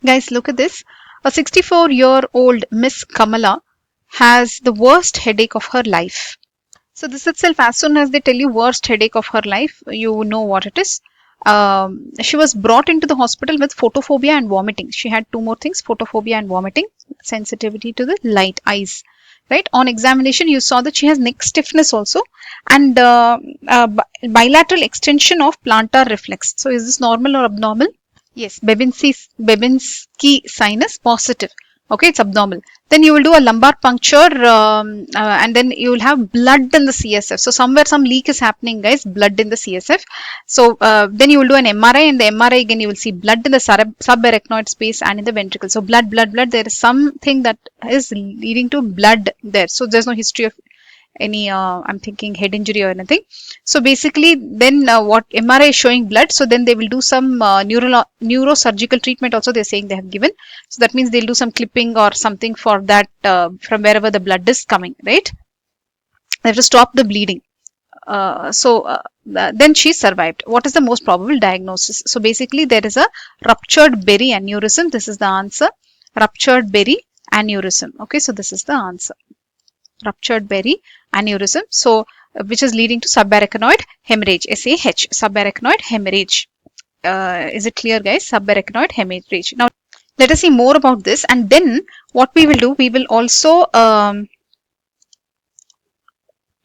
Guys, look at this. A 64-year-old Miss Kamala has the worst headache of her life. So this itself, as soon as they tell you worst headache of her life, you know what it is. She was brought into the hospital with photophobia and vomiting. She had two more things, photophobia and vomiting, sensitivity to the light, eyes. Right. On examination, you saw that she has neck stiffness also and bilateral extension of plantar reflex. So is this normal or abnormal? Yes, Babinski sinus positive. Okay, it's abnormal. Then you will do a lumbar puncture and then you will have blood in the CSF. So somewhere some leak is happening, guys, blood in the CSF. So then you will do an MRI, and the MRI again you will see blood in the subarachnoid space and in the ventricle. So blood. There is something that is leading to blood there. So there's no history of any I'm thinking head injury or anything. So basically then what MRI is showing blood, so then they will do some neurosurgical treatment also, they're saying they have given. So that means they'll do some clipping or something for that from wherever the blood is coming, right? They have to stop the bleeding. Then she survived. What is the most probable diagnosis? So basically there is a ruptured berry aneurysm. This is the answer. Ruptured berry aneurysm. Okay, so this is the answer. Ruptured berry aneurysm, so which is leading to subarachnoid hemorrhage, SAH, subarachnoid hemorrhage. Is it clear, guys? Subarachnoid hemorrhage. Now let us see more about this, and then what we will do, we will also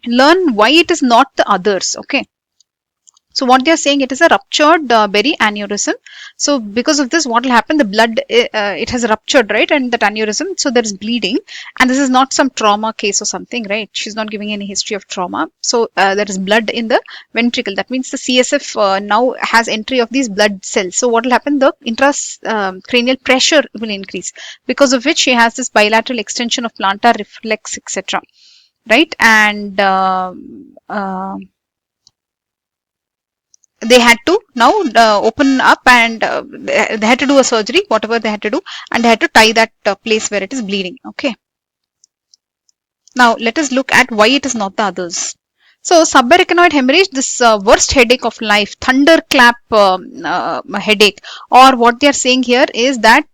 learn why it is not the others. Okay, so what they are saying, it is a ruptured berry aneurysm. So because of this, what will happen, the blood it has ruptured, right, and that aneurysm, so there is bleeding, and this is not some trauma case or something, right? She's not giving any history of trauma. So there is blood in the ventricle. That means the CSF now has entry of these blood cells. So what will happen, the intracranial pressure will increase, because of which she has this bilateral extension of plantar reflex, etc. Right? And they had to now open up, and they had to do a surgery, whatever they had to do, and they had to tie that place where it is bleeding. Okay. Now let us look at why it is not the others. So subarachnoid hemorrhage, this worst headache of life, thunderclap headache, or what they are saying here is that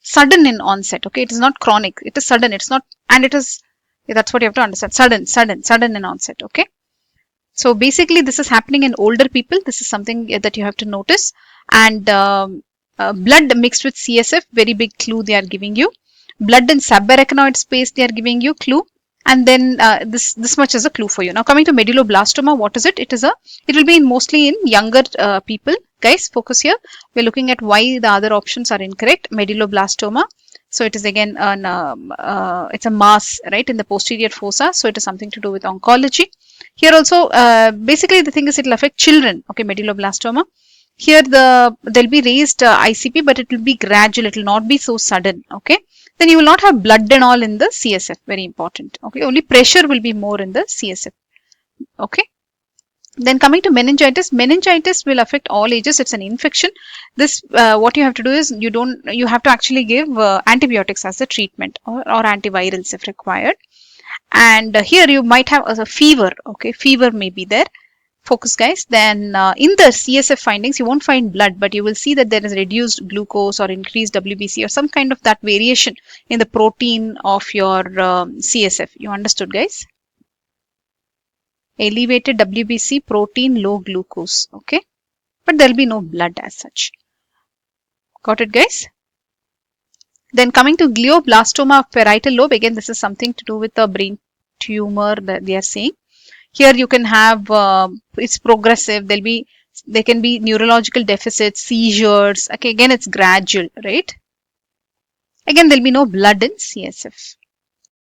sudden in onset. Okay, it is not chronic, it is sudden, it's not, and it is, that's what you have to understand, sudden in onset. Okay. So basically this is happening in older people. This is something that you have to notice. And blood mixed with CSF, very big clue they are giving you. Blood in subarachnoid space, they are giving you clue. And then this much is a clue for you. Now coming to medulloblastoma, what is it? It will be mostly in younger people. Guys, focus here. We're looking at why the other options are incorrect. Medulloblastoma. So it is again it's a mass, right, in the posterior fossa. So it is something to do with oncology. Here also, basically the thing is it will affect children. Okay, medulloblastoma. Here there'll be raised ICP, but it will be gradual. It will not be so sudden. Okay. Then you will not have blood and all in the CSF. Very important. Okay. Only pressure will be more in the CSF. Okay. Then coming to meningitis, meningitis will affect all ages. It's an infection. This what you have to do is you have to actually give antibiotics as a treatment, or antivirals if required. And here you might have a fever. Okay, fever may be there. Focus, guys. Then in the CSF findings, you won't find blood, but you will see that there is reduced glucose or increased WBC or some kind of that variation in the protein of your CSF. You understood, guys? Elevated WBC, protein, low glucose. Okay, but there will be no blood as such. Got it, guys? Then coming to glioblastoma of parietal lobe, again this is something to do with the brain tumor that they are saying. Here you can have it's progressive. There can be neurological deficits, seizures. Okay, again it's gradual, right? Again there'll be no blood in CSF.